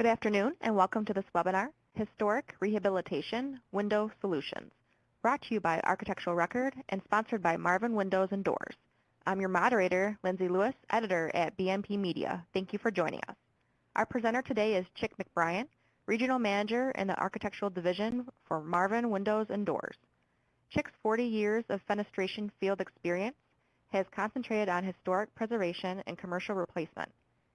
Good afternoon and welcome to this webinar, Historic Rehabilitation Window Solutions, brought to you by Architectural Record and sponsored by Marvin Windows and Doors. I'm your moderator, Lindsay Lewis, editor at BMP Media. Thank you for joining us. Our presenter today is Chick McBrien, Regional Manager in the Architectural Division for Marvin Windows and Doors. Chick's 40 years of fenestration field experience has concentrated on historic preservation and commercial replacement.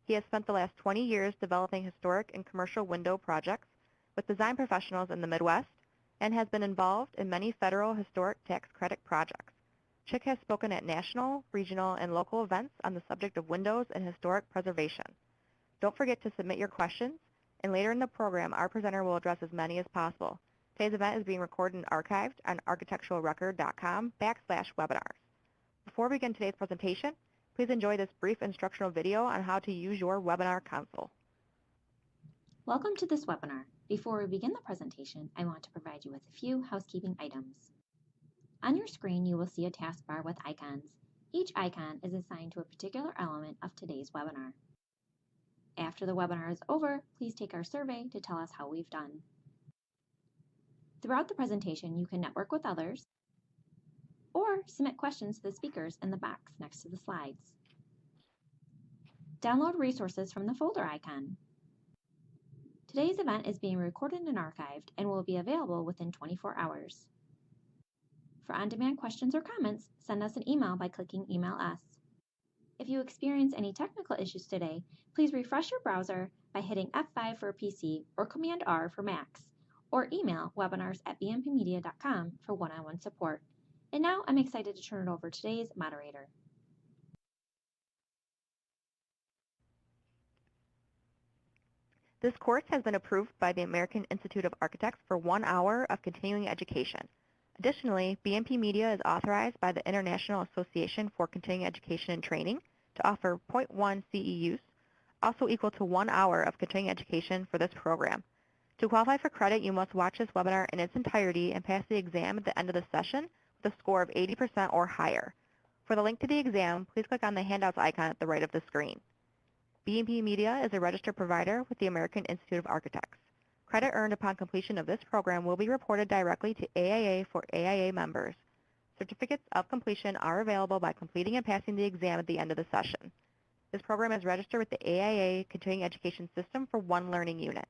He has spent the last 20 years developing historic and commercial window projects with design professionals in the Midwest and has been involved in many federal historic tax credit projects. Chick has spoken at national, regional, and local events on the subject of windows and historic preservation. Don't forget to submit your questions, and later in the program, our presenter will address as many as possible. Today's event is being recorded and archived on architecturalrecord.com/webinars. Before we begin today's presentation, please enjoy this brief instructional video on how to use your webinar console. Welcome to this webinar. Before we begin the presentation, I want to provide you with a few housekeeping items. On your screen, you will see a taskbar with icons. Each icon is assigned to a particular element of today's webinar. After the webinar is over, please take our survey to tell us how we've done. Throughout the presentation, you can network with others or submit questions to the speakers in the box next to the slides. Download resources from the folder icon. Today's event is being recorded and archived and will be available within 24 hours. For on-demand questions or comments, send us an email by clicking Email Us. If you experience any technical issues today, please refresh your browser by hitting F5 for a PC or Command R for Macs, or email webinars@bmpmedia.com for one-on-one support. And now I'm excited to turn it over to today's moderator. This course has been approved by the American Institute of Architects for 1 hour of continuing education. Additionally, BMP Media is authorized by the International Association for Continuing Education and Training to offer 0.1 CEUs, also equal to 1 hour of continuing education for this program. To qualify for credit, you must watch this webinar in its entirety and pass the exam at the end of the session with a score of 80% or higher. For the link to the exam, please click on the handouts icon at the right of the screen. BMP Media is a registered provider with the American Institute of Architects. Credit earned upon completion of this program will be reported directly to AIA for AIA members. Certificates of completion are available by completing and passing the exam at the end of the session. This program is registered with the AIA Continuing Education System for one learning unit.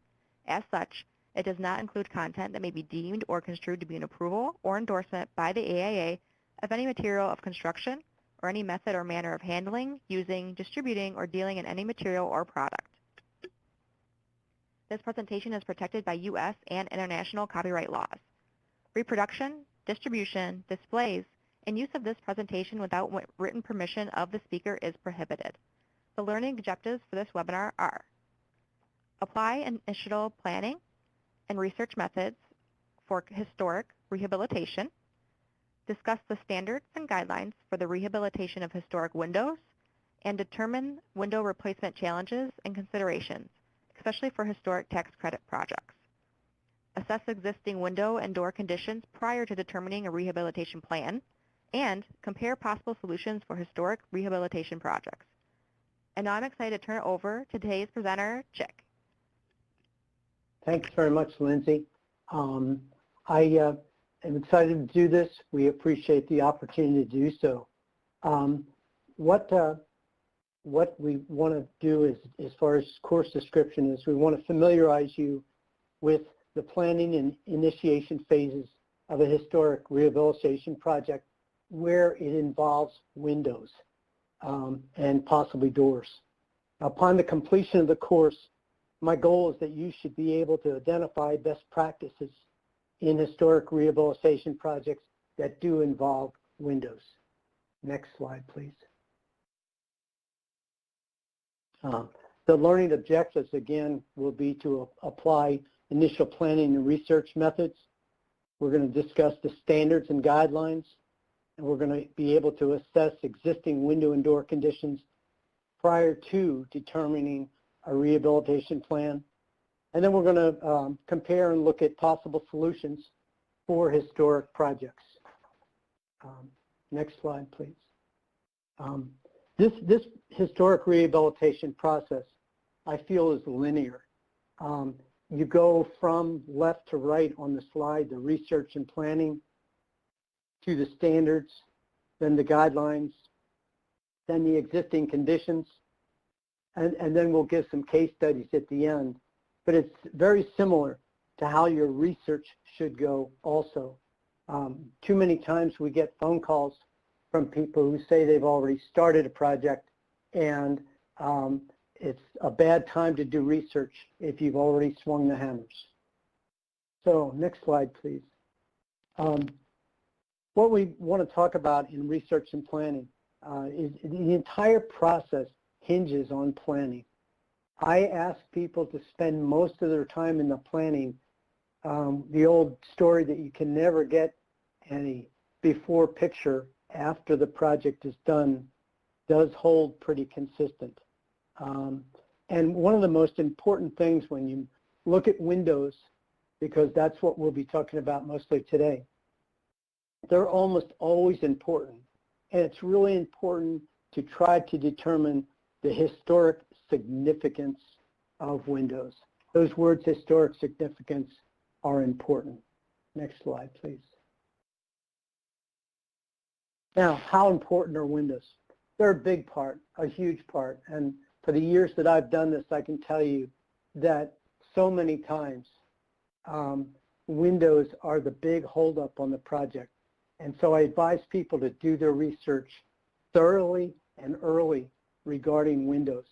As such, it does not include content that may be deemed or construed to be an approval or endorsement by the AIA of any material of construction or any method or manner of handling, using, distributing, or dealing in any material or product. This presentation is protected by U.S. and international copyright laws. Reproduction, distribution, displays, and use of this presentation without written permission of the speaker is prohibited. The learning objectives for this webinar are: apply initial planning and research methods for historic rehabilitation, discuss the standards and guidelines for the rehabilitation of historic windows, and determine window replacement challenges and considerations, especially for historic tax credit projects. Assess existing window and door conditions prior to determining a rehabilitation plan, and compare possible solutions for historic rehabilitation projects. And now I'm excited to turn it over to today's presenter, Chick. Thanks very much, Lindsay. I'm excited to do this. We appreciate the opportunity to do so. What we want to do is, as far as course description is, we want to familiarize you with the planning and initiation phases of a historic rehabilitation project where it involves windows and possibly doors. Upon the completion of the course, my goal is that you should be able to identify best practices in historic rehabilitation projects that do involve windows. Next slide, please. The learning objectives, again, will be to apply initial planning and research methods. We're going to discuss the standards and guidelines, and we're going to be able to assess existing window and door conditions prior to determining a rehabilitation plan. And then we're going to compare and look at possible solutions for historic projects. Next slide, please. This historic rehabilitation process, I feel, is linear. You go from left to right on the slide, the research and planning, to the standards, then the guidelines, then the existing conditions, and then we'll give some case studies at the end. But it's very similar to how your research should go also. Too many times we get phone calls from people who say they've already started a project and it's a bad time to do research if you've already swung the hammers. So next slide, please. What we want to talk about in research and planning is the entire process hinges on planning. I ask people to spend most of their time in the planning. The old story that you can never get any before picture after the project is done does hold pretty consistent. And one of the most important things when you look at windows, because that's what we'll be talking about mostly today, they're almost always important. And it's really important to try to determine the historic significance of windows. Those words, historic significance, are important. Next slide, please. Now, how important are windows? They're a big part, a huge part. And for the years that I've done this, I can tell you that so many times windows are the big holdup on the project. And so I advise people to do their research thoroughly and early regarding windows,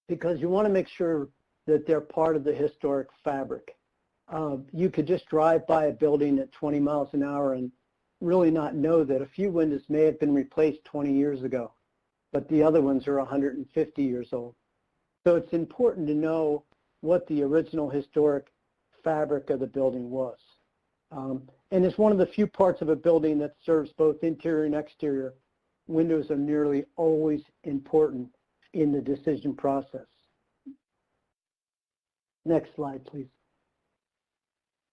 because you want to make sure that they're part of the historic fabric. You could just drive by a building at 20 miles an hour and really not know that a few windows may have been replaced 20 years ago, but the other ones are 150 years old. So it's important to know what the original historic fabric of the building was. And it's one of the few parts of a building that serves both interior and exterior. Windows are nearly always important in the decision process. Next slide, please.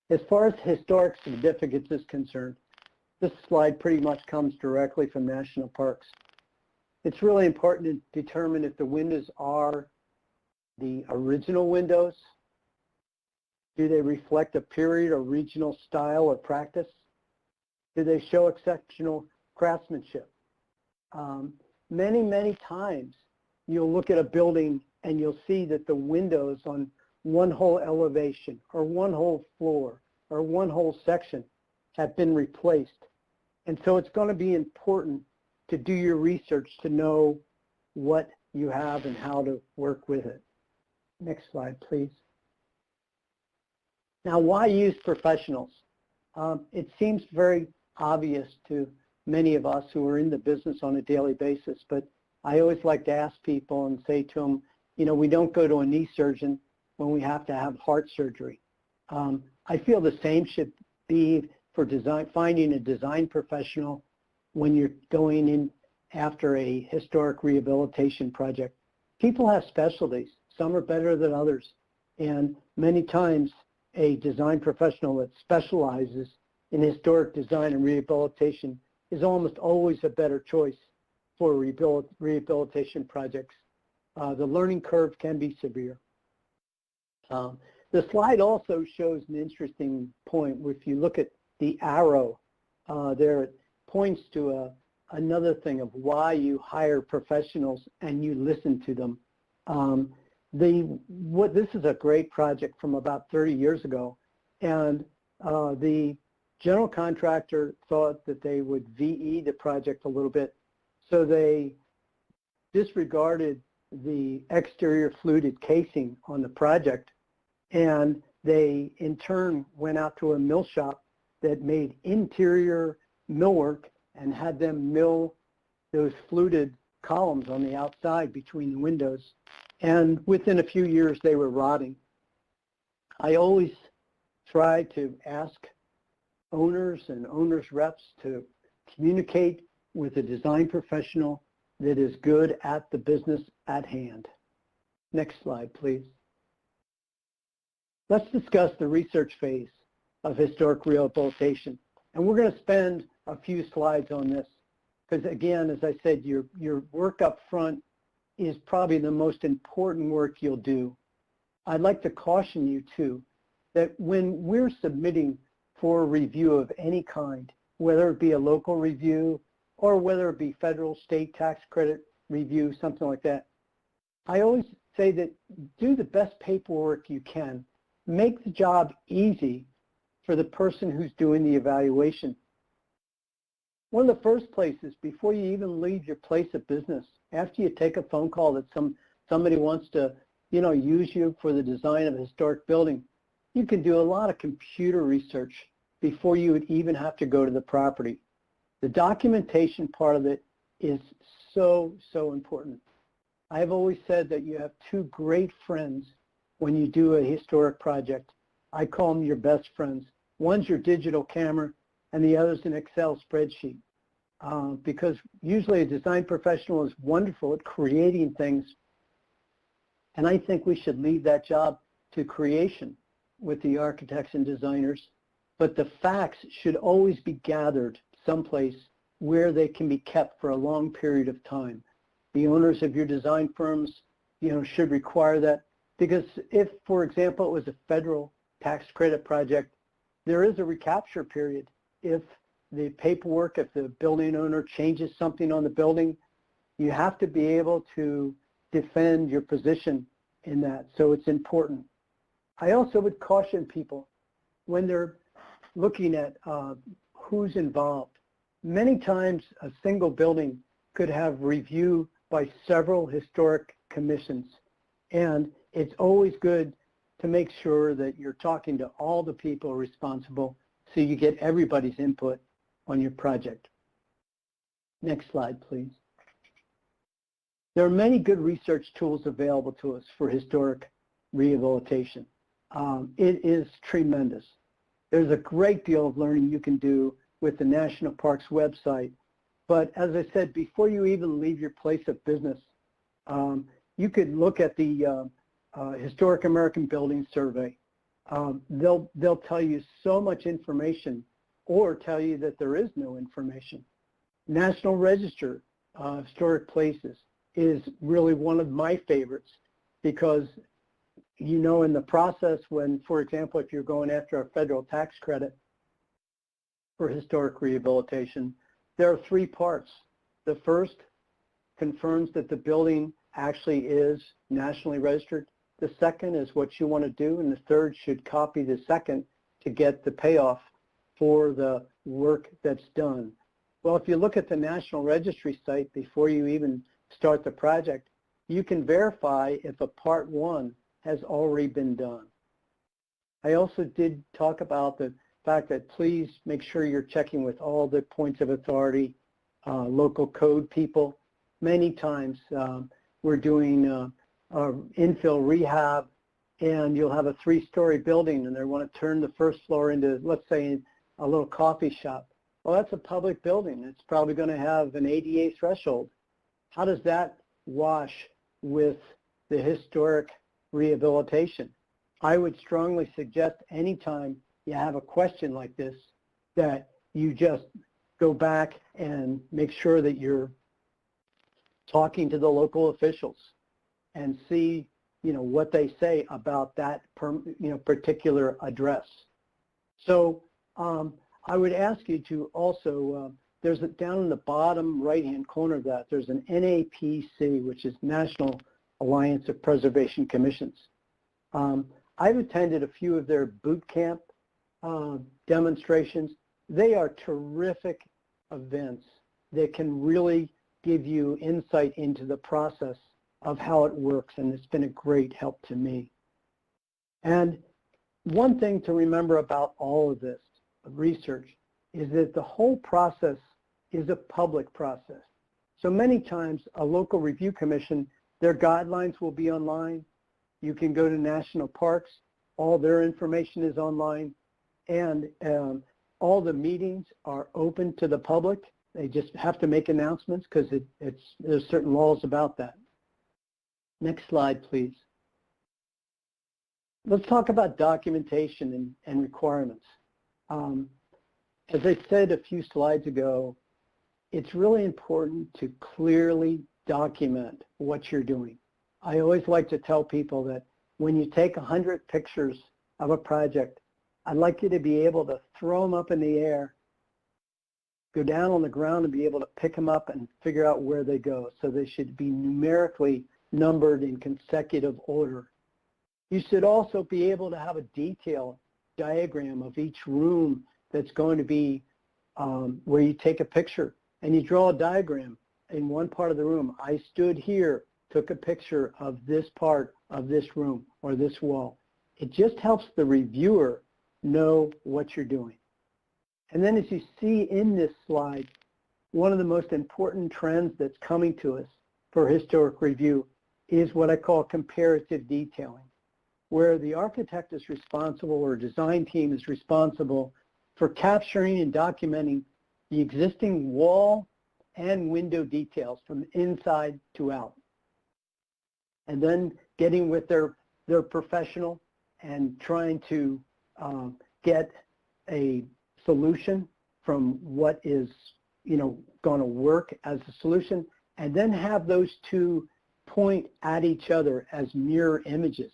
As far as historic significance is concerned, this slide pretty much comes directly from national parks. It's really important to determine if the windows are the original windows. Do they reflect a period or regional style or practice? Do they show exceptional craftsmanship? Many times you'll look at a building and you'll see that the windows on one whole elevation or one whole floor or one whole section have been replaced. And so it's going to be important to do your research to know what you have and how to work with it. Next slide, please. Now, why use professionals? It seems very obvious to many of us who are in the business on a daily basis, but I always like to ask people and say to them, you know, we don't go to a knee surgeon when we have to have heart surgery. I feel the same should be for finding a design professional when you're going in after a historic rehabilitation project. People have specialties. Some are better than others. And many times a design professional that specializes in historic design and rehabilitation is almost always a better choice for rehabilitation projects. The learning curve can be severe. The slide also shows an interesting point. If you look at the arrow there, it points to another thing of why you hire professionals and you listen to them. This is a great project from about 30 years ago, and the general contractor thought that they would VE the project a little bit, so they disregarded the exterior fluted casing on the project, and they in turn went out to a mill shop that made interior millwork and had them mill those fluted columns on the outside between the windows. And within a few years, they were rotting. I always try to ask owners and owners' reps to communicate with a design professional that is good at the business at hand. Next slide, please. Let's discuss the research phase of historic rehabilitation. And we're going to spend a few slides on this because, again, as I said, your work up front is probably the most important work you'll do. I'd like to caution you too, that when we're submitting for a review of any kind, whether it be a local review or whether it be federal, state tax credit review, something like that, I always say that do the best paperwork you can. Make the job easy for the person who's doing the evaluation. One of the first places, before you even leave your place of business, after you take a phone call that somebody wants to, use you for the design of a historic building, you can do a lot of computer research before you would even have to go to the property. The documentation part of it is so, so important. I've always said that you have two great friends when you do a historic project. I call them your best friends. One's your digital camera and the other's an Excel spreadsheet. Because usually a design professional is wonderful at creating things, and I think we should leave that job to creation with the architects and designers, but the facts should always be gathered someplace where they can be kept for a long period of time. The owners of your design firms, should require that, because if, for example, it was a federal tax credit project, there is a recapture period. If the paperwork, if the building owner changes something on the building, you have to be able to defend your position in that. So it's important. I also would caution people when they're looking at who's involved. Many times a single building could have review by several historic commissions. And it's always good to make sure that you're talking to all the people responsible so you get everybody's input on your project. Next slide, please. There are many good research tools available to us for historic rehabilitation. It is tremendous. There's a great deal of learning you can do with the National Parks website. But as I said, before you even leave your place of business, you could look at the Historic American Building Survey. They'll tell you so much information or tell you that there is no information. National Register of Historic Places is really one of my favorites because, in the process when, for example, if you're going after a federal tax credit for historic rehabilitation, there are three parts. The first confirms that the building actually is nationally registered. The second is what you want to do, and the third should copy the second to get the payoff for the work that's done. Well, if you look at the National Registry site before you even start the project, you can verify if a Part 1 has already been done. I also did talk about the fact that please make sure you're checking with all the points of authority, local code people. Many times we're doing infill rehab, and you'll have a 3-story building and they want to turn the first floor into, let's say, a little coffee shop. Well, that's a public building. It's probably going to have an ADA threshold. How does that wash with the historic rehabilitation? I would strongly suggest anytime you have a question like this that you just go back and make sure that you're talking to the local officials and see, what they say about that, particular address. So I would ask you to also, down in the bottom right-hand corner of that, there's an NAPC, which is National Alliance of Preservation Commissions. I've attended a few of their boot camp demonstrations. They are terrific events that can really give you insight into the process of how it works, and it's been a great help to me. And one thing to remember about all of this research is that the whole process is a public process. So many times a local review commission, their guidelines will be online. You can go to national parks, all their information is online, and all the meetings are open to the public. They just have to make announcements because there's certain laws about that. Next slide, please. Let's talk about documentation and requirements. As I said a few slides ago, it's really important to clearly document what you're doing. I always like to tell people that when you take 100 pictures of a project, I'd like you to be able to throw them up in the air, go down on the ground and be able to pick them up and figure out where they go. So they should be numerically numbered in consecutive order. You should also be able to have a detailed diagram of each room that's going to be where you take a picture and you draw a diagram in one part of the room. I stood here, took a picture of this part of this room or this wall. It just helps the reviewer know what you're doing. And then as you see in this slide, one of the most important trends that's coming to us for historic review is what I call comparative detailing, where the architect is responsible or design team is responsible for capturing and documenting the existing wall and window details from inside to out. And then getting with their professional and trying to get a solution from what is, going to work as a solution, and then have those two point at each other as mirror images.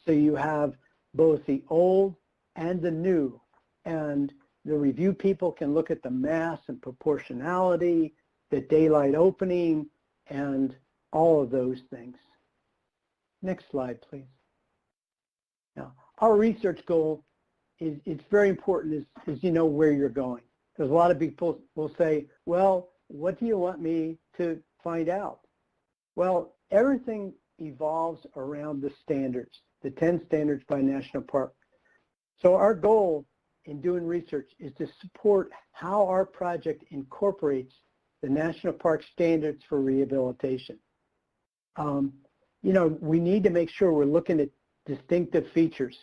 So you have both the old and the new, and the review people can look at the mass and proportionality, the daylight opening, and all of those things. Next slide, please. Now, our research goal is it's very important is you know where you're going. Because a lot of people will say, well, what do you want me to find out? Well, everything evolves around the standards, the 10 standards by National Park. So our goal in doing research is to support how our project incorporates the National Park standards for rehabilitation. We need to make sure we're looking at distinctive features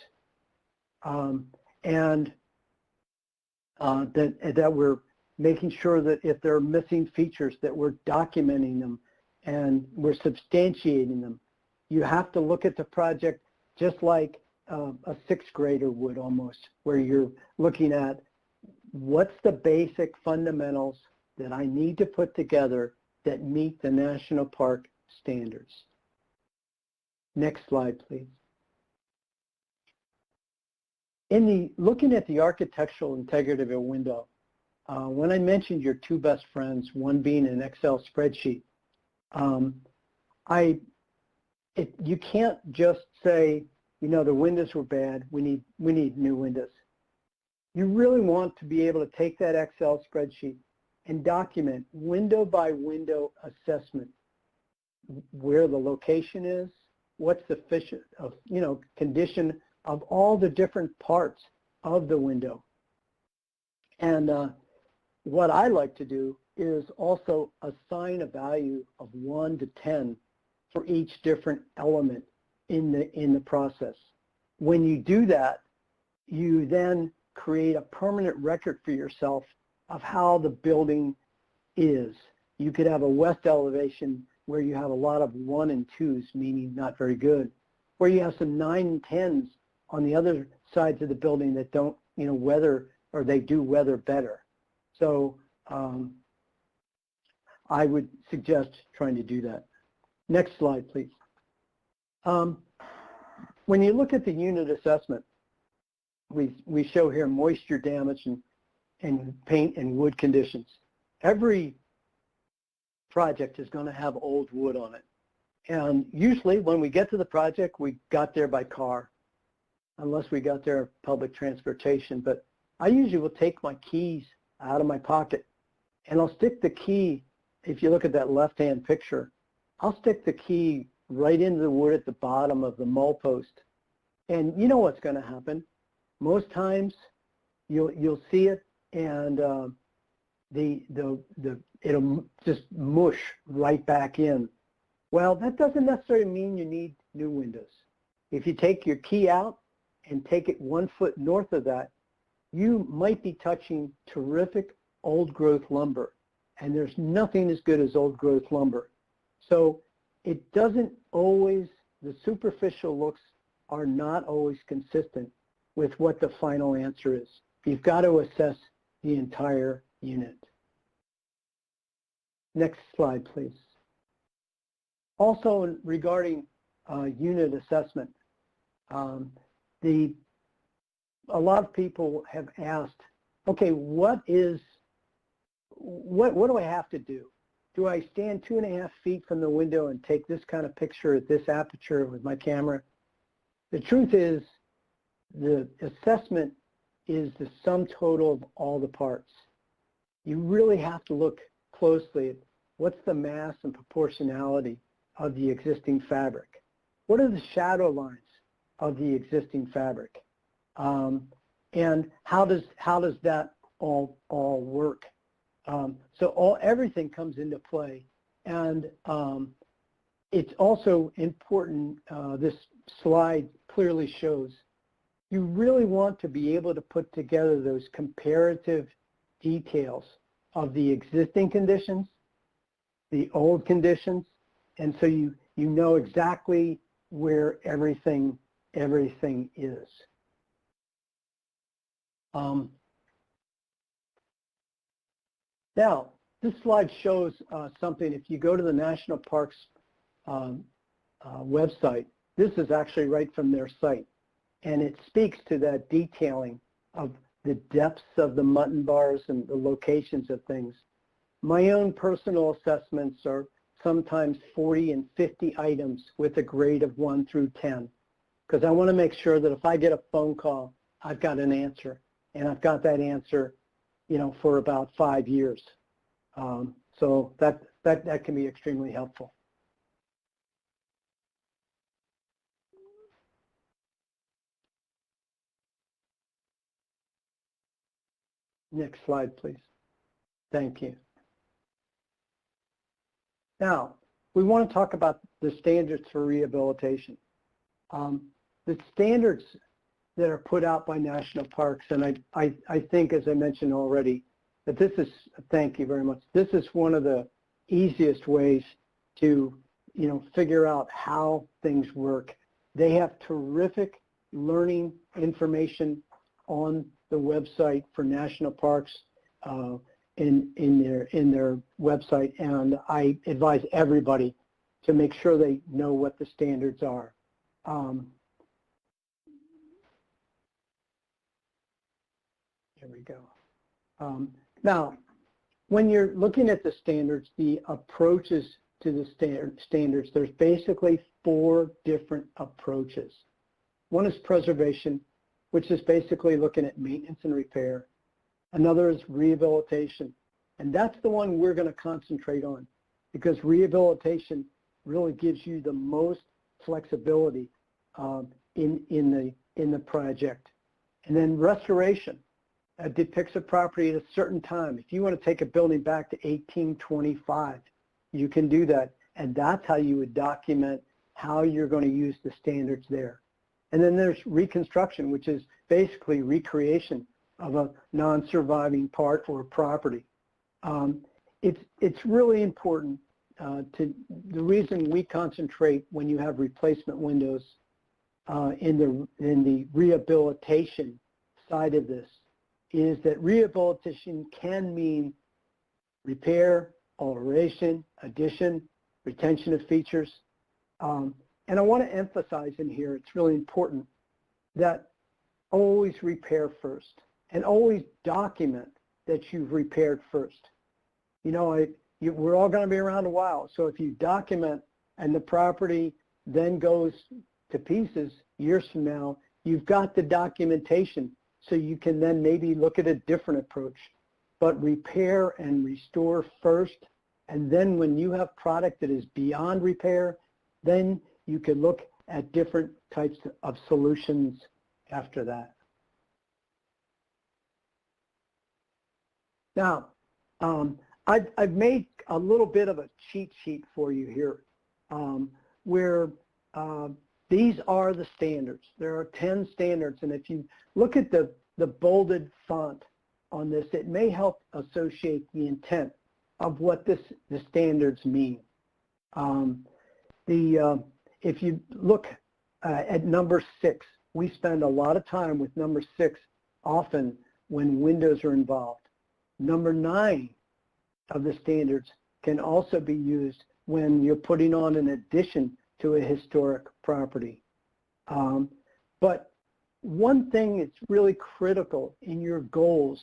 and that we're making sure that if there are missing features that we're documenting them and we're substantiating them. You have to look at the project just like a sixth grader would almost, where you're looking at what's the basic fundamentals that I need to put together that meet the National Park standards. Next slide, please. Looking at the architectural integrity of a window, when I mentioned your two best friends, one being an Excel spreadsheet, you can't just say, the windows were bad, we need new windows. You really want to be able to take that Excel spreadsheet and document window by window assessment, where the location is, what's the condition of all the different parts of the window. And what I like to do is also assign a value of 1 to 10 for each different element in the process. When you do that, you then create a permanent record for yourself of how the building is. You could have a west elevation where you have a lot of 1 and 2s, meaning not very good, where you have some 9 and 10s on the other sides of the building that don't, weather, or they do weather better. So I would suggest trying to do that. Next slide, please. When you look at the unit assessment, we show here moisture damage and paint and wood conditions. Every project is going to have old wood on it. And usually when we get to the project, we got there by car, unless we got there public transportation. But I usually will take my keys out of my pocket and I'll stick the key, if you look at that left-hand picture, I'll stick the key right into the wood at the bottom of the mull post. And you know what's going to happen. Most times you'll see it and it'll just mush right back in. Well, that doesn't necessarily mean you need new windows. If you take your key out and take it 1 foot north of that, you might be touching terrific old growth lumber. And there's nothing as good as old growth lumber. So it doesn't always, the superficial looks are not always consistent with what the final answer is. You've got to assess the entire unit. Next slide, please. Also regarding unit assessment, um, a lot of people have asked, okay, what do I have to do? Do I stand 2.5 feet from the window and take this kind of picture at this aperture with my camera? The truth is, the assessment is the sum total of all the parts. You really have to look closely at what's the mass and proportionality of the existing fabric. What are the shadow lines of the existing fabric? And how does that all work? So everything comes into play, and it's also important. This slide clearly shows you really want to be able to put together those comparative details of the existing conditions, the old conditions, and so you know exactly where everything is. Now, this slide shows something. If you go to the National Parks website, this is actually right from their site, and it speaks to that detailing of the depths of the mutton bars and the locations of things. My own personal assessments are sometimes 40 and 50 items with a grade of 1 through 10, because I want to make sure that if I get a phone call, I've got an answer, and I've got that answer, you know, for about 5 years. So that can be extremely helpful. Next slide, please. Thank you. Now, we want to talk about the standards for rehabilitation. The standards that are put out by national parks, and I think, as I mentioned already, that this is, thank you very much, this is one of the easiest ways to, you know, figure out how things work. They have terrific learning information on the website for national parks in their website, and I advise everybody to make sure they know what the standards are. Here we go. Now, when you're looking at the standards, the approaches to the standards, there's basically 4 different approaches. One is preservation, which is basically looking at maintenance and repair. Another is rehabilitation, and that's the one we're going to concentrate on, because rehabilitation really gives you the most flexibility in the project. And then restoration depicts a property at a certain time. If you want to take a building back to 1825, you can do that, and that's how you would document how you're going to use the standards there. And then there's reconstruction, which is basically recreation of a non-surviving part or property. It's really important the reason we concentrate when you have replacement windows in the rehabilitation side of this is that rehabilitation can mean repair, alteration, addition, retention of features. And I want to emphasize in here, it's really important that always repair first and always document that you've repaired first. You know, we're all going to be around a while, so if you document and the property then goes to pieces years from now, you've got the documentation so you can then maybe look at a different approach. But repair and restore first, and then when you have product that is beyond repair, then you can look at different types of solutions after that. Now, I've made a little bit of a cheat sheet for you here where these are the standards. There are 10 standards, and if you look at the bolded font on this, it may help associate the intent of what the standards mean. If you look at number 6, we spend a lot of time with number 6 often when windows are involved. Number 9 of the standards can also be used when you're putting on an addition to a historic property. But one thing that's really critical in your goals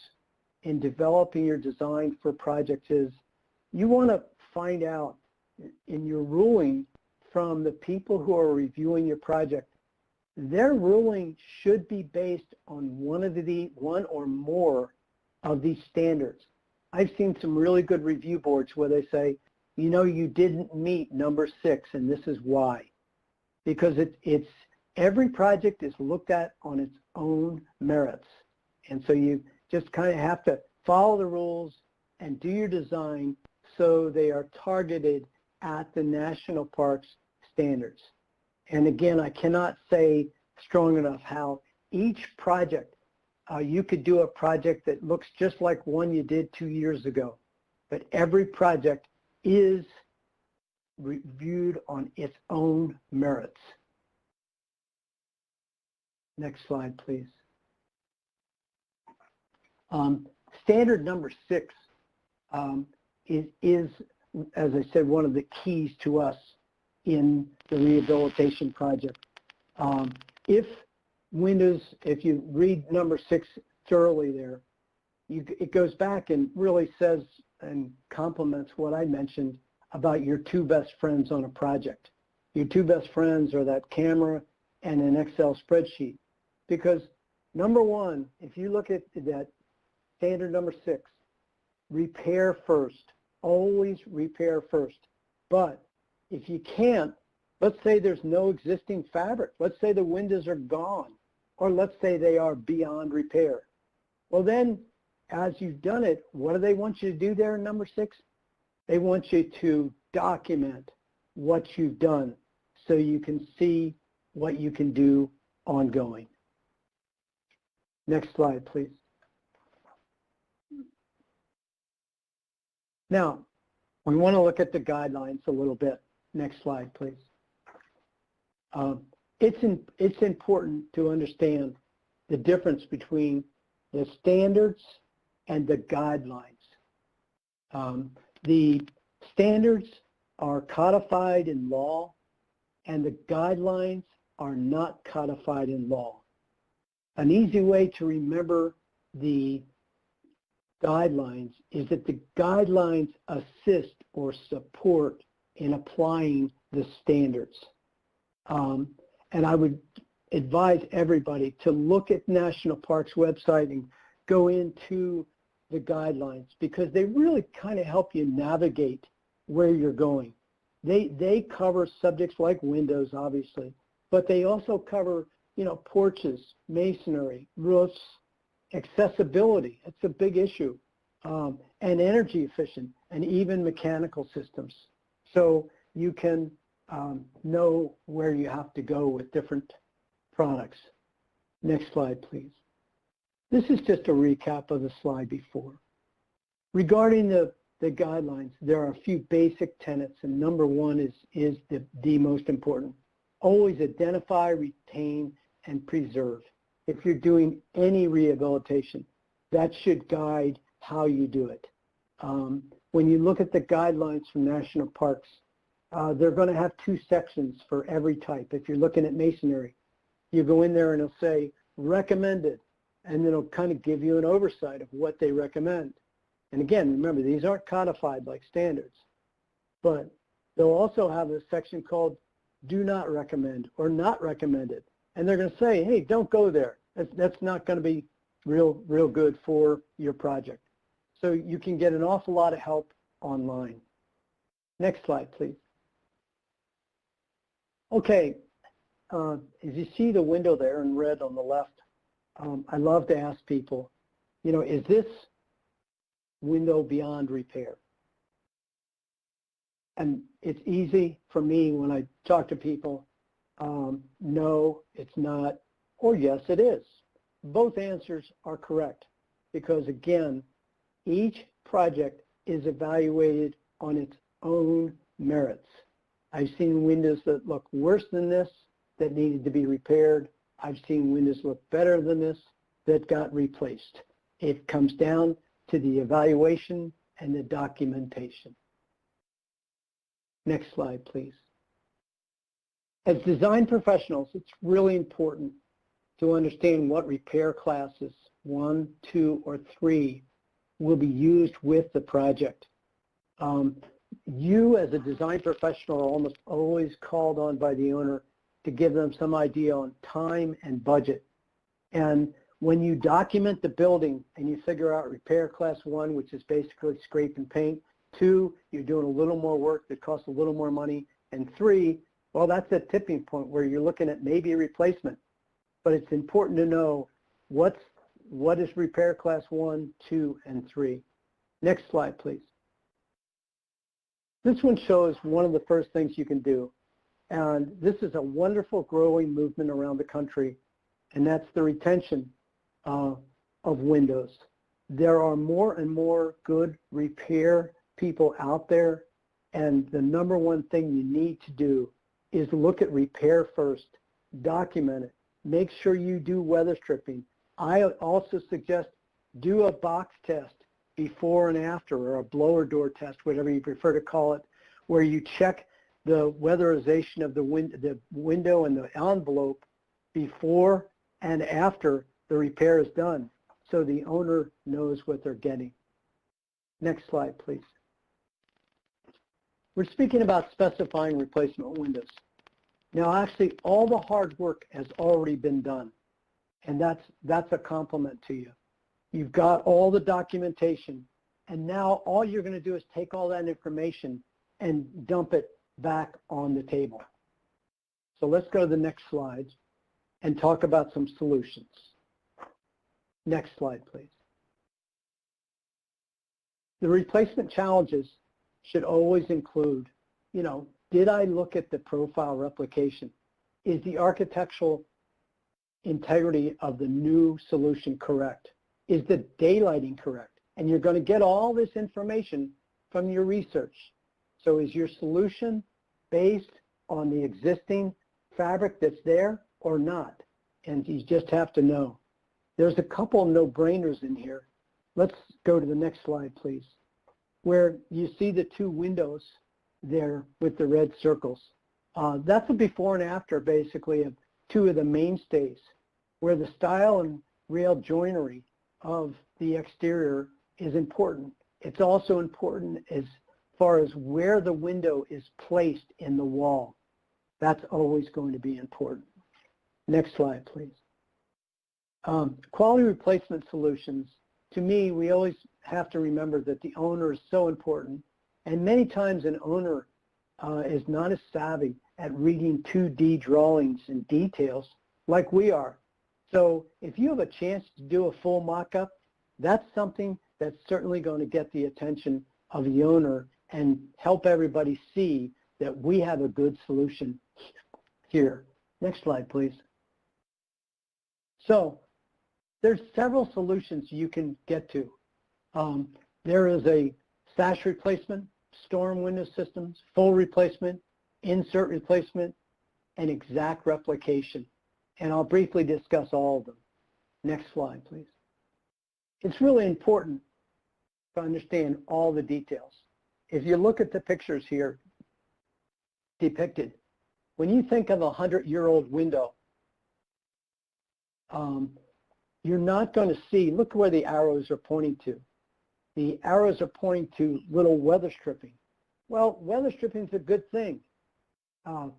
in developing your design for projects is you want to find out in your ruling from the people who are reviewing your project, their ruling should be based on one or more of these standards. I've seen some really good review boards where they say, you know, you didn't meet number 6 and this is why. Because every project is looked at on its own merits. And so you just kind of have to follow the rules and do your design so they are targeted at the national parks standards. And again, I cannot say strong enough how each project, you could do a project that looks just like one you did 2 years ago, but every project is reviewed on its own merits. Next slide, please. Standard number 6 is, as I said, one of the keys to us in the rehabilitation project. If you read number 6 thoroughly there, it goes back and really says and complements what I mentioned about your 2 best friends on a project. Your 2 best friends are that camera and an Excel spreadsheet. Because number 1, if you look at that standard number 6, repair first. Always repair first. But if you can't, let's say there's no existing fabric. Let's say the windows are gone. Or let's say they are beyond repair. Well then, as you've done it, what do they want you to do there in number 6? They want you to document what you've done so you can see what you can do ongoing. Next slide, please. Now, we want to look at the guidelines a little bit. Next slide, please. It's important to understand the difference between the standards and the guidelines. The standards are codified in law, and the guidelines are not codified in law. An easy way to remember the guidelines is that the guidelines assist or support in applying the standards. And I would advise everybody to look at National Parks website and go into the guidelines because they really kind of help you navigate where you're going. They cover subjects like windows, obviously, but they also cover, you know, porches, masonry, roofs, accessibility. It's a big issue, and energy efficient, and even mechanical systems. So you can know where you have to go with different products. Next slide, please. This is just a recap of the slide before. Regarding the guidelines, there are a few basic tenets, and number 1 is the most important. Always identify, retain, and preserve. If you're doing any rehabilitation, that should guide how you do it. When you look at the guidelines from national parks, they're going to have 2 sections for every type. If you're looking at masonry, you go in there and it'll say recommended, and it'll kind of give you an oversight of what they recommend. And again, remember, these aren't codified like standards, but they'll also have a section called do not recommend or not recommended. And they're going to say, hey, don't go there. That's not going to be real good for your project. So you can get an awful lot of help online. Next slide, please. Okay, as you see the window there in red on the left, I love to ask people, you know, is this window beyond repair? And it's easy for me when I talk to people, no, it's not, or yes, it is. Both answers are correct because, again, each project is evaluated on its own merits. I've seen windows that look worse than this that needed to be repaired. I've seen windows look better than this that got replaced. It comes down to the evaluation and the documentation. Next slide, please. As design professionals, it's really important to understand what repair classes 1, 2, or 3 will be used with the project. You as a design professional are almost always called on by the owner to give them some idea on time and budget. And when you document the building and you figure out repair class 1, which is basically scrape and paint, 2, you're doing a little more work that costs a little more money, and 3, well, that's a tipping point where you're looking at maybe a replacement. But it's important to know what is repair class 1, 2, and 3. Next slide, please. This one shows one of the first things you can do. And this is a wonderful growing movement around the country, and that's the retention of windows. There are more and more good repair people out there, and the number one thing you need to do is look at repair first, document it, make sure you do weather stripping. I also suggest do a box test before and after, or a blower door test, whatever you prefer to call it, where you check the weatherization of the window and the envelope before and after the repair is done, so the owner knows what they're getting. Next slide, please. We're speaking about specifying replacement windows. Now, actually, all the hard work has already been done, and that's a compliment to you. You've got all the documentation, and now all you're going to do is take all that information and dump it back on the table. So let's go to the next slide and talk about some solutions. Next slide, please. The replacement challenges should always include, did I look at the profile replication? Is the architectural integrity of the new solution correct? Is the daylighting correct? And you're going to get all this information from your research. So is your solution based on the existing fabric that's there or not? And you just have to know. There's a couple no-brainers in here. Let's go to the next slide, please, where you see the 2 windows there with the red circles. That's a before and after, basically, of 2 of the mainstays, where the style and rail joinery of the exterior is important. It's also important as far as where the window is placed in the wall. That's always going to be important. Next slide, please. Quality replacement solutions, to me, we always have to remember that the owner is so important, and many times an owner is not as savvy at reading 2D drawings and details like we are. So if you have a chance to do a full mock-up, that's something that's certainly going to get the attention of the owner and help everybody see that we have a good solution here. Next slide, please. So there's several solutions you can get to. There is a sash replacement, storm window systems, full replacement, insert replacement, and exact replication. And I'll briefly discuss all of them. Next slide, please. It's really important to understand all the details. If you look at the pictures here depicted, when you think of a 100-year-old window, you're not going to see, look where the arrows are pointing to. The arrows are pointing to little weather stripping. Well, weather stripping is a good thing,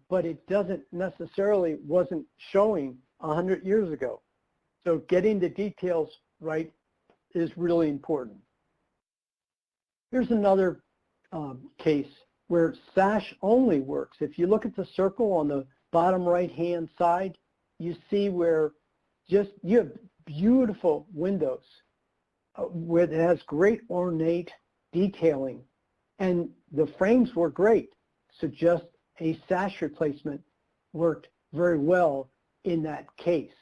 but it doesn't necessarily wasn't showing 100 years ago. So getting the details right is really important. Here's another case where sash only works. If you look at the circle on the bottom right-hand side, you see where you have beautiful windows where it has great ornate detailing, and the frames were great. So just a sash replacement worked very well in that case.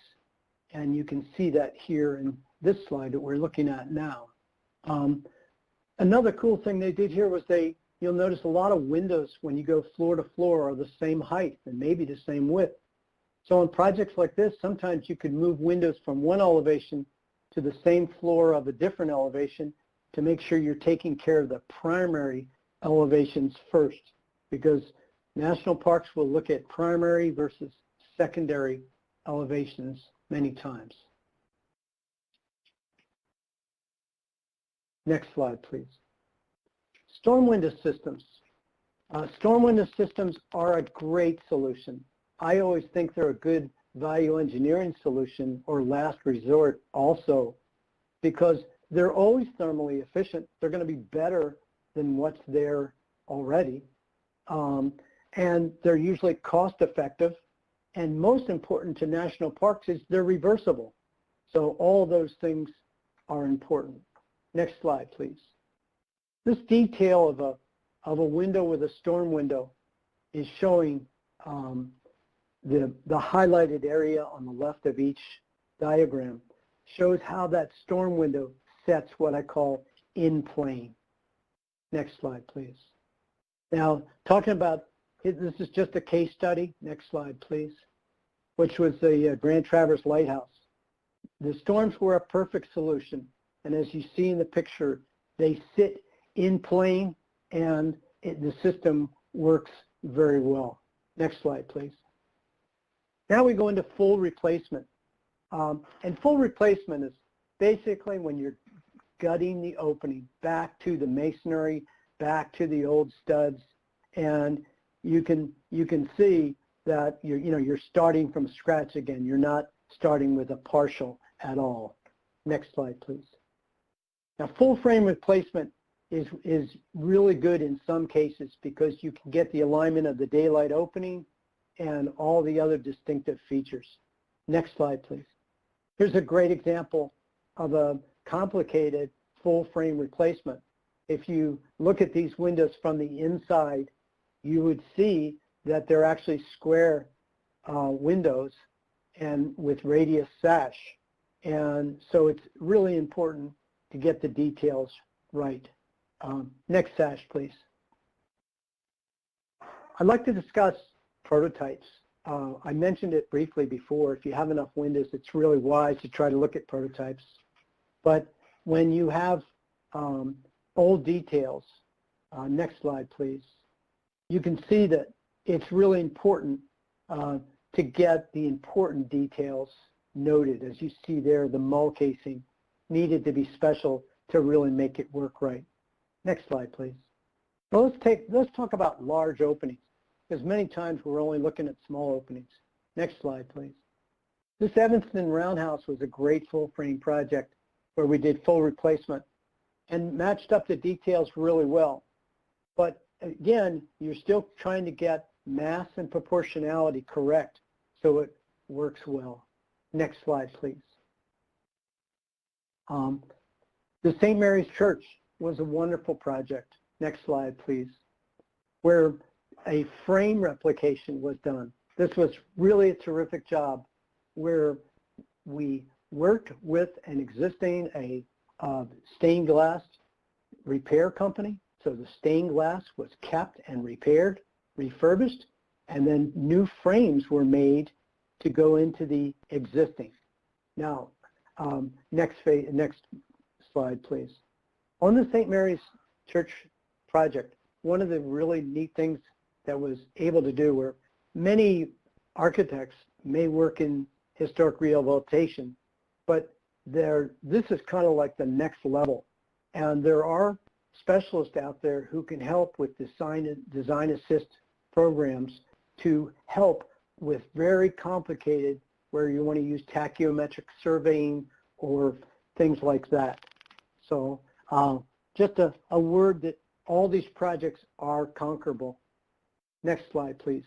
And you can see that here in this slide that we're looking at now. Another cool thing they did here was you'll notice a lot of windows when you go floor to floor are the same height and maybe the same width. So on projects like this, sometimes you could move windows from one elevation to the same floor of a different elevation to make sure you're taking care of the primary elevations first. because national parks will look at primary versus secondary elevations many times. Next slide, please. Storm window systems. Storm window systems are a great solution. I always think they're a good value engineering solution or last resort also, because they're always thermally efficient. They're going to be better than what's there already. And they're usually cost effective. And most important to national parks is they're reversible. So all those things are important. Next slide, please. This detail of a window with a storm window is showing the highlighted area on the left of each diagram shows how that storm window sets what I call in plane. Next slide, please. Now, talking about, this is just a case study. Next slide, please, which was the Grand Traverse Lighthouse. The storms were a perfect solution. And as you see in the picture, they sit in plane and the system works very well. Next slide, please. Now we go into full replacement. And full replacement is basically when you're gutting the opening back to the masonry, back to the old studs, and you can see that you're starting from scratch again. You're not starting with a partial at all. Next slide, please. Now, full frame replacement is really good in some cases because you can get the alignment of the daylight opening and all the other distinctive features. Next slide, please. Here's a great example of a complicated full frame replacement. If you look at these windows from the inside, you would see that they're actually square windows and with radius sash. And so it's really important to get the details right. Next sash, please. I'd like to discuss prototypes. I mentioned it briefly before. If you have enough windows, it's really wise to try to look at prototypes. But when you have old details, next slide, please, you can see that it's really important to get the important details noted. As you see there, the mull casing needed to be special to really make it work right. Next slide, please. Well, let's talk about large openings, because many times we're only looking at small openings. Next slide, please. This Evanston Roundhouse was a great full frame project where we did full replacement and matched up the details really well. But again, you're still trying to get mass and proportionality correct so it works well. Next slide, please. The St. Mary's Church was a wonderful project. Next slide, please, where a frame replication was done. This was really a terrific job where we worked with an existing stained glass repair company. So the stained glass was kept and repaired, refurbished, and then new frames were made to go into the existing. Now, next slide, please. On the St. Mary's Church project, one of the really neat things that was able to do where many architects may work in historic rehabilitation, but this is kind of like the next level. And there are specialists out there who can help with design assist programs to help with very complicated, where you want to use tachyometric surveying or things like that. So just a word that all these projects are conquerable. Next slide, please.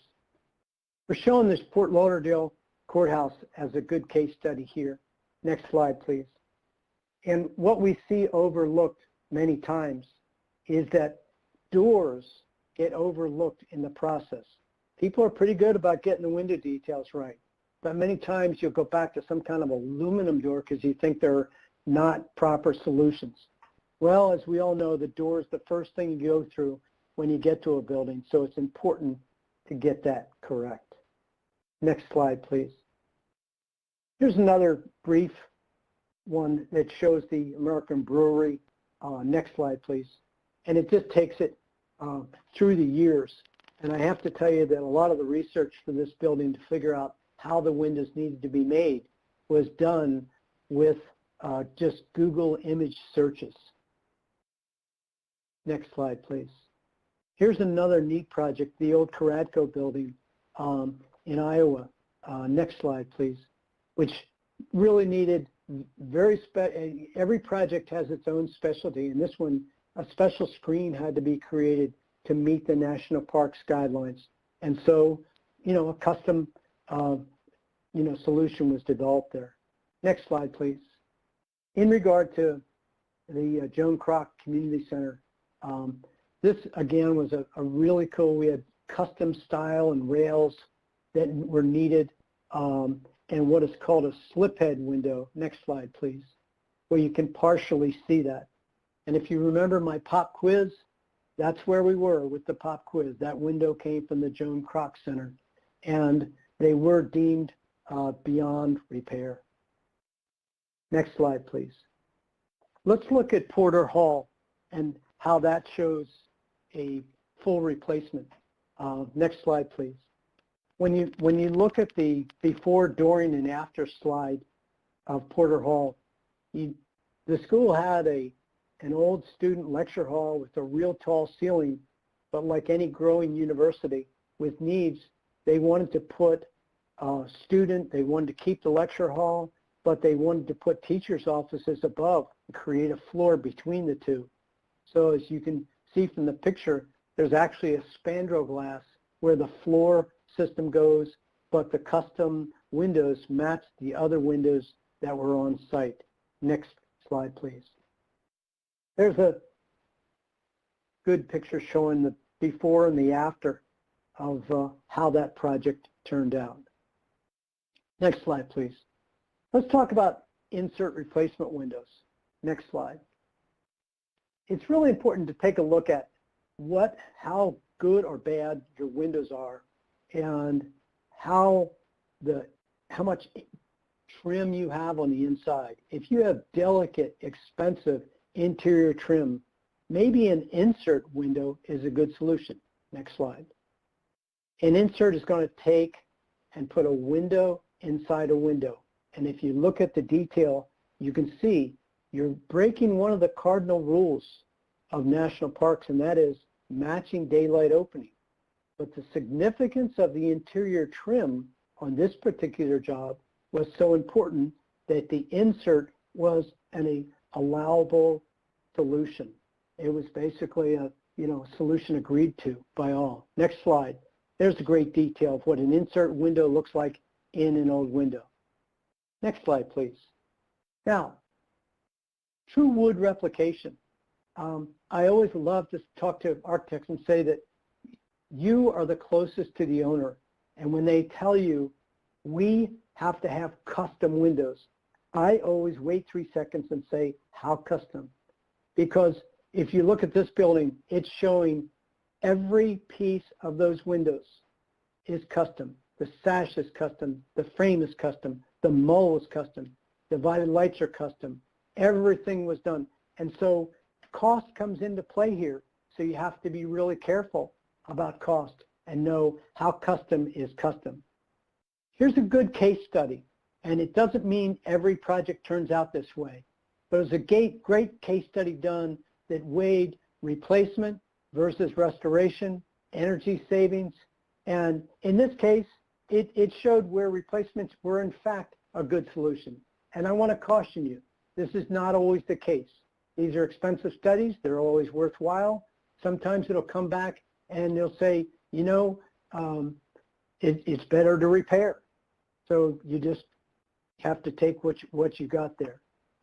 We're showing this Fort Lauderdale courthouse as a good case study here. Next slide, please. And what we see overlooked many times is that doors get overlooked in the process. People are pretty good about getting the window details right, but many times you'll go back to some kind of aluminum door because you think they're not proper solutions. Well, as we all know, the door is the first thing you go through when you get to a building, so it's important to get that correct. Next slide, please. Here's another brief one that shows the American Brewery. Next slide, please. And it just takes it through the years. And I have to tell you that a lot of the research for this building to figure out how the windows needed to be made was done with just Google image searches. Next slide, please. Here's another neat project, the old Karadko building in Iowa. Next slide, please, which really needed every project has its own specialty, and this one, a special screen had to be created to meet the national parks guidelines. And so, a custom, solution was developed there. Next slide, please. In regard to the Joan Kroc Community Center, this again was a really cool. We had custom style and rails that were needed, and what is called a slip head window. Next slide, please, where you can partially see that. And if you remember my pop quiz, that's where we were with the pop quiz. That window came from the Joan Kroc Center, and they were deemed beyond repair. Next slide, please. Let's look at Porter Hall and how that shows a full replacement. Next slide, please. When you look at the before, during, and after slide of Porter Hall, the school had an old student lecture hall with a real tall ceiling, but like any growing university with needs, they wanted to put they wanted to keep the lecture hall, but they wanted to put teachers' offices above and create a floor between the two. So as you can see from the picture, there's actually a spandrel glass where the floor system goes, but the custom windows match the other windows that were on site. Next slide, please. There's a good picture showing the before and the after of how that project turned out. Next slide, please. Let's talk about insert replacement windows. Next slide. It's really important to take a look at how good or bad your windows are and how much trim you have on the inside. If you have delicate, expensive interior trim, maybe an insert window is a good solution. Next slide. An insert is going to take and put a window inside a window. And if you look at the detail, you can see you're breaking one of the cardinal rules of national parks, and that is matching daylight opening. But the significance of the interior trim on this particular job was so important that the insert was an allowable solution. It was basically a solution agreed to by all. Next slide. There's a great detail of what an insert window looks like in an old window. Next slide, please. Now, true wood replication. I always love to talk to architects and say that you are the closest to the owner. And when they tell you, we have to have custom windows, I always wait 3 seconds and say, how custom? Because if you look at this building, it's showing every piece of those windows is custom. The sash is custom. The frame is custom. The mull is custom. Divided lights are custom. Everything was done. And so cost comes into play here. So you have to be really careful about cost and know how custom is custom. Here's a good case study. And it doesn't mean every project turns out this way. But it was a great case study done that weighed replacement versus restoration, energy savings. And in this case, it showed where replacements were in fact a good solution. And I want to caution you, this is not always the case. These are expensive studies. They're always worthwhile. Sometimes it'll come back and they'll say, it's better to repair. So you just have to take what you got there.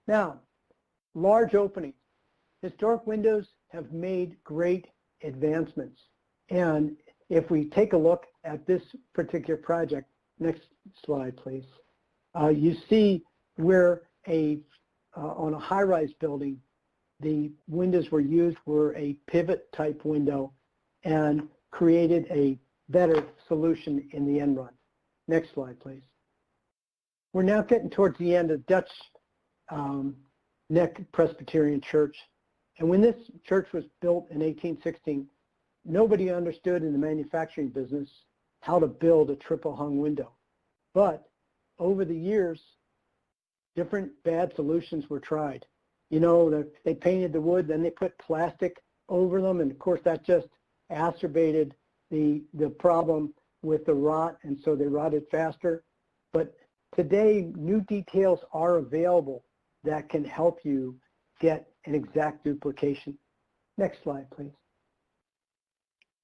Now, large openings. Historic windows have made great advancements. And if we take a look at this particular project, next slide, please, you see where on a high-rise building, the windows were a pivot type window and created a better solution in the end run. Next slide, please. We're now getting towards the end of Dutch Neck Presbyterian Church. And when this church was built in 1816, nobody understood in the manufacturing business how to build a triple hung window. But over the years, different bad solutions were tried. You know, they painted the wood, then they put plastic over them, and of course that just exacerbated the problem with the rot, and so they rotted faster. But today, new details are available that can help you get an exact duplication. Next slide, please.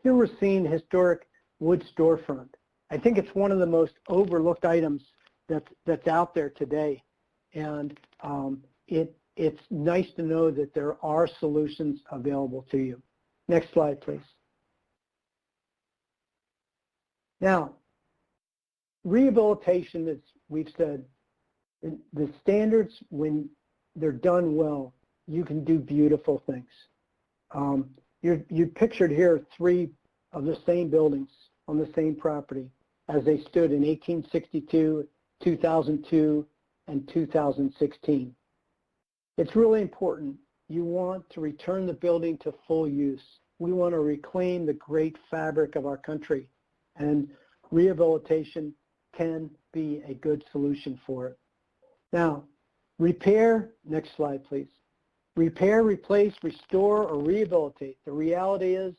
Here we're seeing historic wood storefront. I think it's one of the most overlooked items that's out there today, and it's nice to know that there are solutions available to you. Next slide, please. Now, rehabilitation, as we've said, the standards, when they're done well, you can do beautiful things. You pictured here 3 of the same buildings on the same property as they stood in 1862, 2002, and 2016. It's really important. You want to return the building to full use. We want to reclaim the great fabric of our country, and rehabilitation can be a good solution for it. Now, repair, next slide please. Repair, replace, restore, or rehabilitate. The reality is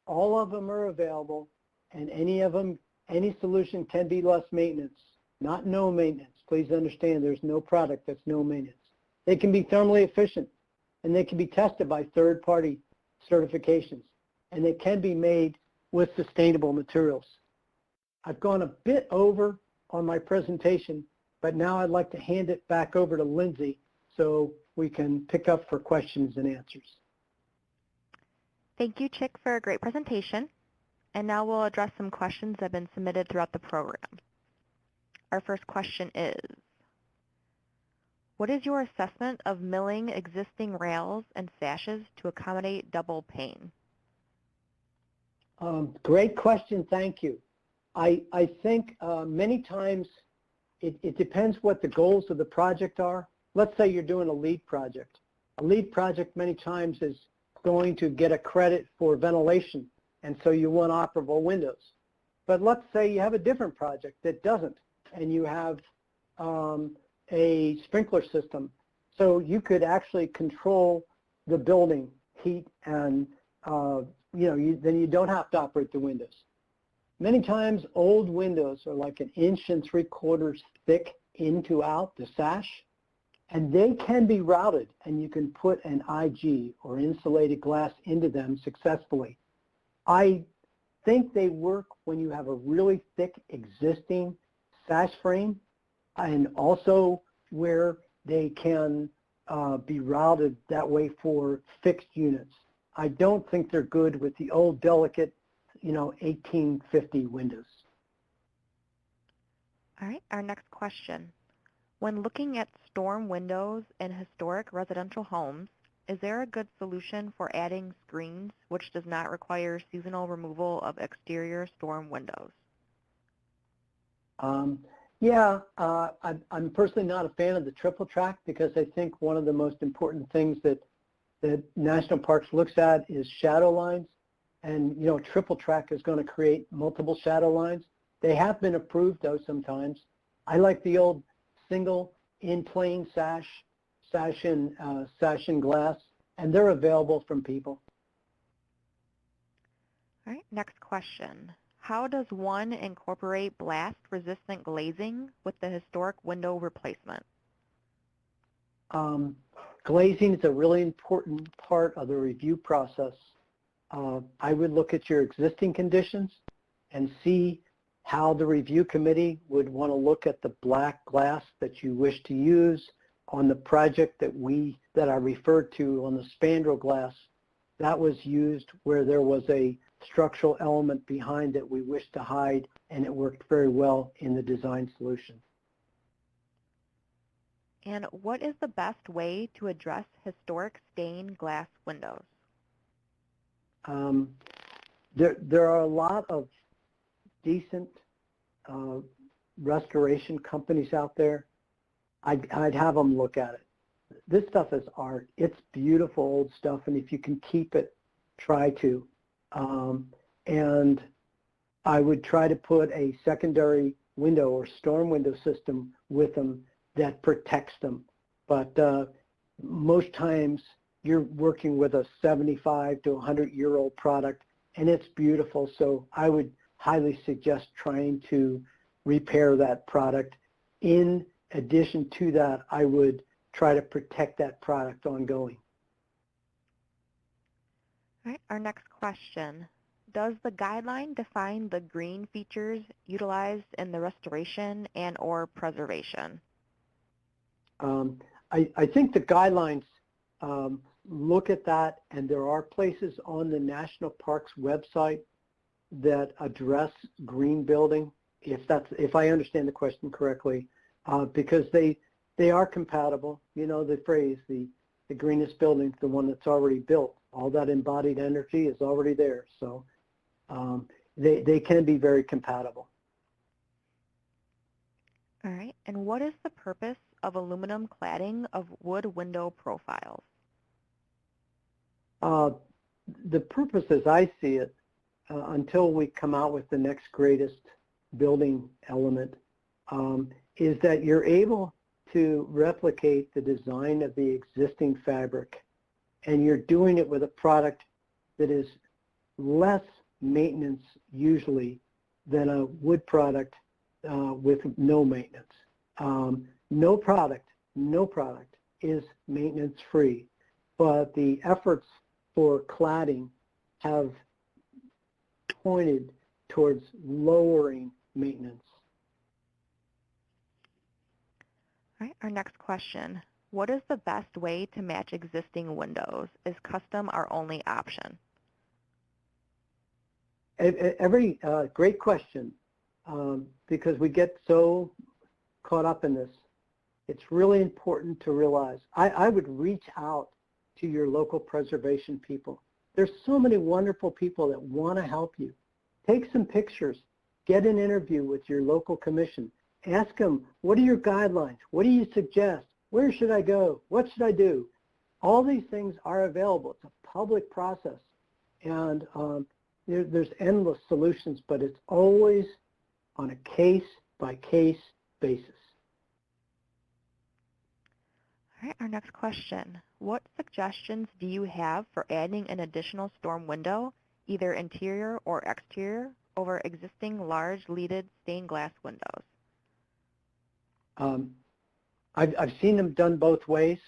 all of them are available, and any solution can be less maintenance, not no maintenance. Please understand there's no product that's no maintenance. They can be thermally efficient, and they can be tested by third-party certifications, and they can be made with sustainable materials. I've gone a bit over on my presentation, but now I'd like to hand it back over to Lindsay so we can pick up for questions and answers. Thank you, Chick, for a great presentation. And now we'll address some questions that have been submitted throughout the program. Our first question is, what is your assessment of milling existing rails and sashes to accommodate double pane? Great question, thank you. I think many times it depends what the goals of the project are. Let's say you're doing a LEED project. A LEED project many times is going to get a credit for ventilation, and so you want operable windows. But let's say you have a different project that doesn't, and you have a sprinkler system. So you could actually control the building heat, and then you don't have to operate the windows. Many times old windows are like 1 3/4 inches thick in to out, the sash, and they can be routed, and you can put an IG or insulated glass into them successfully. I think they work when you have a really thick existing sash frame, and also where they can be routed that way for fixed units. I don't think they're good with the old delicate 1850 windows. All right, our next question. When looking at storm windows in historic residential homes, is there a good solution for adding screens which does not require seasonal removal of exterior storm windows? I'm personally not a fan of the triple track because I think one of the most important things that National Parks looks at is shadow lines, and triple track is going to create multiple shadow lines. They have been approved though sometimes. I like the old single in plain sash and glass, and they're available from people. All right, next question. How does one incorporate blast-resistant glazing with the historic window replacement? Glazing is a really important part of the review process. I would look at your existing conditions and see how the review committee would want to look at the black glass that you wish to use on the project that I referred to on the spandrel glass. That was used where there was a structural element behind that we wished to hide, and it worked very well in the design solution. And what is the best way to address historic stained glass windows? There are a lot of decent restoration companies out there. I'd have them look at it. This stuff is art. It's beautiful old stuff, and if you can keep it, try to. And I would try to put a secondary window or storm window system with them that protects them. But most times you're working with a 75 to 100-year-old product, and it's beautiful. So I would highly suggest trying to repair that product. In addition to that, I would try to protect that product ongoing. All right, our next question. Does the guideline define the green features utilized in the restoration and or preservation? I think the guidelines look at that, and there are places on the National Parks website that address green building, if I understand the question correctly, because they are compatible. You know the phrase, the greenest building is the one that's already built. All that embodied energy is already there, so they can be very compatible. All right, and what is the purpose of aluminum cladding of wood window profiles? The purpose, as I see it, until we come out with the next greatest building element, is that you're able to replicate the design of the existing fabric, and you're doing it with a product that is less maintenance usually than a wood product with no maintenance. No product is maintenance free, but the efforts for cladding have pointed towards lowering maintenance. All right, our next question. What is the best way to match existing windows? Is custom our only option? Every great question, because we get so caught up in this. It's really important to realize, I would reach out to your local preservation people. There's so many wonderful people that want to help you. Take some pictures, get an interview with your local commission. Ask them, what are your guidelines? What do you suggest? Where should I go? What should I do? All these things are available. It's a public process. And there's endless solutions, but it's always on a case-by-case basis. All right, our next question. What suggestions do you have for adding an additional storm window, either interior or exterior, over existing large leaded stained glass windows? I've seen them done both ways,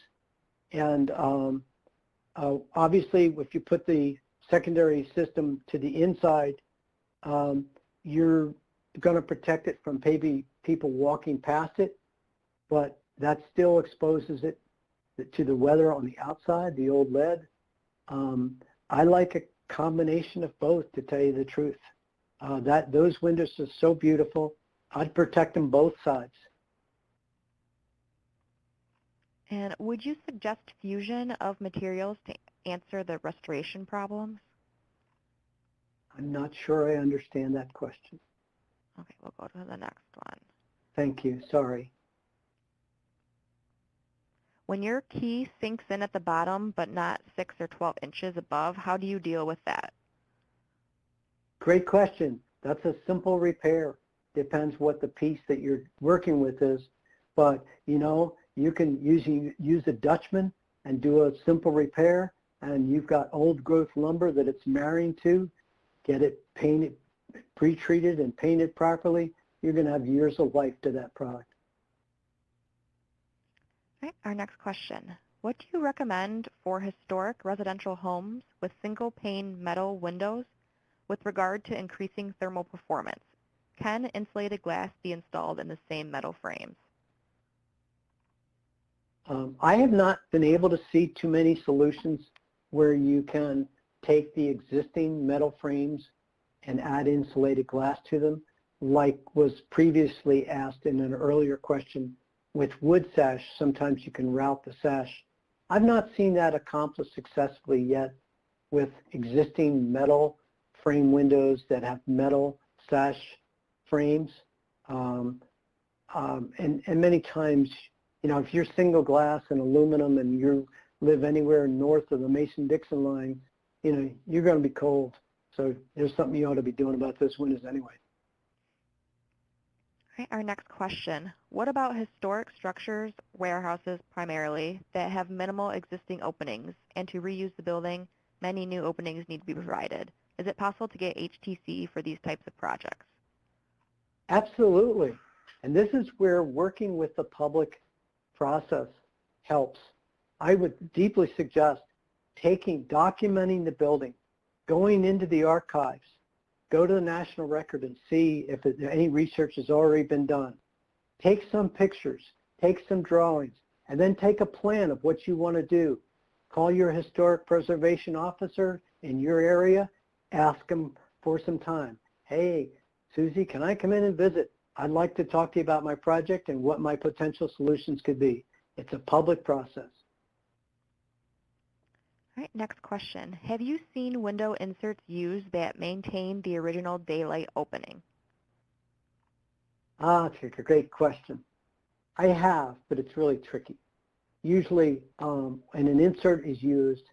and obviously if you put the secondary system to the inside, you're going to protect it from maybe people walking past it, but that still exposes it to the weather on the outside, the old lead. I like a combination of both, to tell you the truth. Those windows are so beautiful. I'd protect them both sides. And would you suggest fusion of materials to answer the restoration problems? I'm not sure I understand that question. Okay, we'll go to the next one. Thank you. Sorry. When your key sinks in at the bottom but not 6 or 12 inches above, how do you deal with that? Great question. That's a simple repair. Depends what the piece that you're working with is. But, you know, you can use a Dutchman and do a simple repair, and you've got old growth lumber that it's marrying to. Get it painted, pre-treated and painted properly. You're going to have years of life to that product. All right, our next question. What do you recommend for historic residential homes with single pane metal windows with regard to increasing thermal performance? Can insulated glass be installed in the same metal frames? I have not been able to see too many solutions where you can take the existing metal frames and add insulated glass to them, like was previously asked in an earlier question. With wood sash, sometimes you can route the sash. I've not seen that accomplished successfully yet with existing metal frame windows that have metal sash frames. And many times, you know, if you're single glass and aluminum and you live anywhere north of the Mason-Dixon line, you know, you're going to be cold. So there's something you ought to be doing about those windows anyway. All right, our next question. What about historic structures, warehouses primarily, that have minimal existing openings, and to reuse the building, many new openings need to be provided? Is it possible to get HTC for these types of projects? Absolutely. And this is where working with the public process helps. I would deeply suggest documenting the building, going into the archives, go to the National Record and see if any research has already been done. Take some pictures, take some drawings, and then take a plan of what you want to do. Call your historic preservation officer in your area, ask them for some time. Hey, Susie, can I come in and visit? I'd like to talk to you about my project and what my potential solutions could be. It's a public process. All right, next question. Have you seen window inserts used that maintain the original daylight opening? That's a great question. I have, but it's really tricky. Usually, when an insert is used,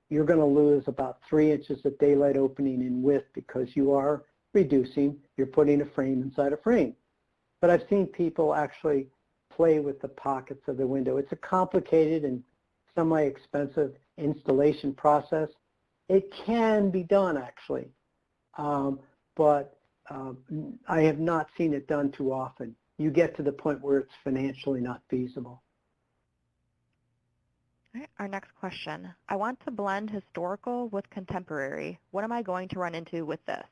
you're going to lose about 3 inches of daylight opening in width because you are reducing, you're putting a frame inside a frame. But I've seen people actually play with the pockets of the window. It's a complicated and semi-expensive installation process. It can be done actually, but I have not seen it done too often. You get to the point where it's financially not feasible. All right, our next question. I want to blend historical with contemporary. What am I going to run into with this?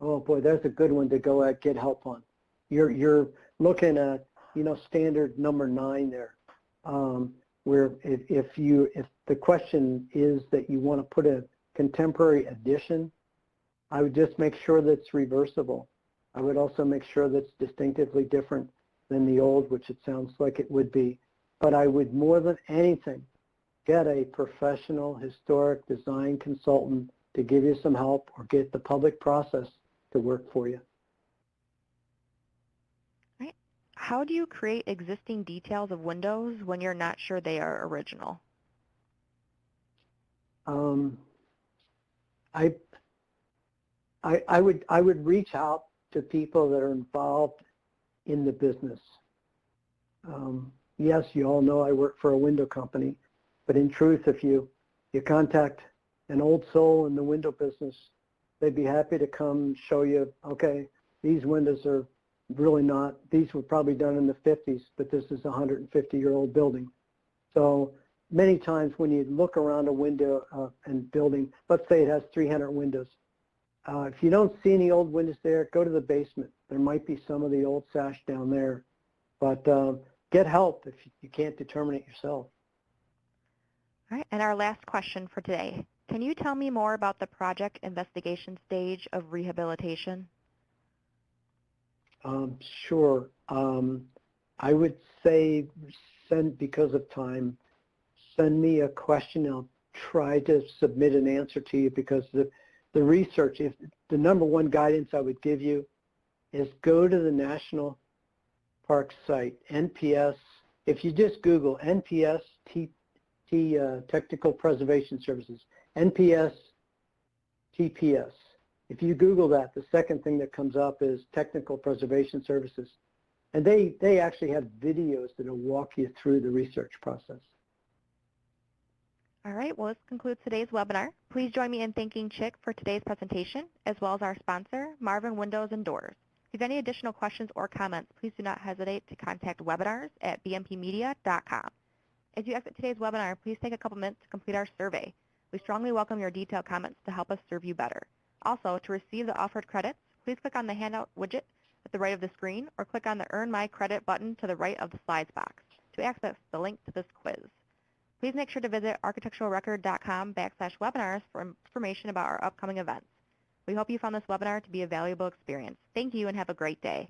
Oh boy, there's a good one to go at, get help on. You're looking at, standard number 9 there, where if the question is that you want to put a contemporary addition, I would just make sure that it's reversible. I would also make sure that it's distinctively different than the old, which it sounds like it would be. But I would more than anything get a professional historic design consultant to give you some help or get the public process to work for you. All right. How do you create existing details of windows when you're not sure they are original? I would reach out to people that are involved in the business. Yes, you all know I work for a window company, but in truth, if you contact an old soul in the window business, they'd be happy to come show you, okay, these windows are really not, these were probably done in the 50s, but this is a 150-year-old building. So many times when you look around a window and building, let's say it has 300 windows. If you don't see any old windows there, go to the basement. There might be some of the old sash down there, but get help if you can't determine it yourself. All right, and our last question for today. Can you tell me more about the project investigation stage of rehabilitation? Sure. I would say because of time, send me a question. I'll try to submit an answer to you because the research, if the number one guidance I would give you is go to the National Park site, NPS. If you just Google NPS Technical Preservation Services, NPS TPS. If you Google that, the second thing that comes up is Technical Preservation Services. And they actually have videos that will walk you through the research process. All right, well, this concludes today's webinar. Please join me in thanking Chick for today's presentation, as well as our sponsor, Marvin Windows and Doors. If you have any additional questions or comments, please do not hesitate to contact webinars@bmpmedia.com. As you exit today's webinar, please take a couple minutes to complete our survey. We strongly welcome your detailed comments to help us serve you better. Also, to receive the offered credits, please click on the handout widget at the right of the screen or click on the Earn My Credit button to the right of the slides box to access the link to this quiz. Please make sure to visit architecturalrecord.com/webinars for information about our upcoming events. We hope you found this webinar to be a valuable experience. Thank you and have a great day.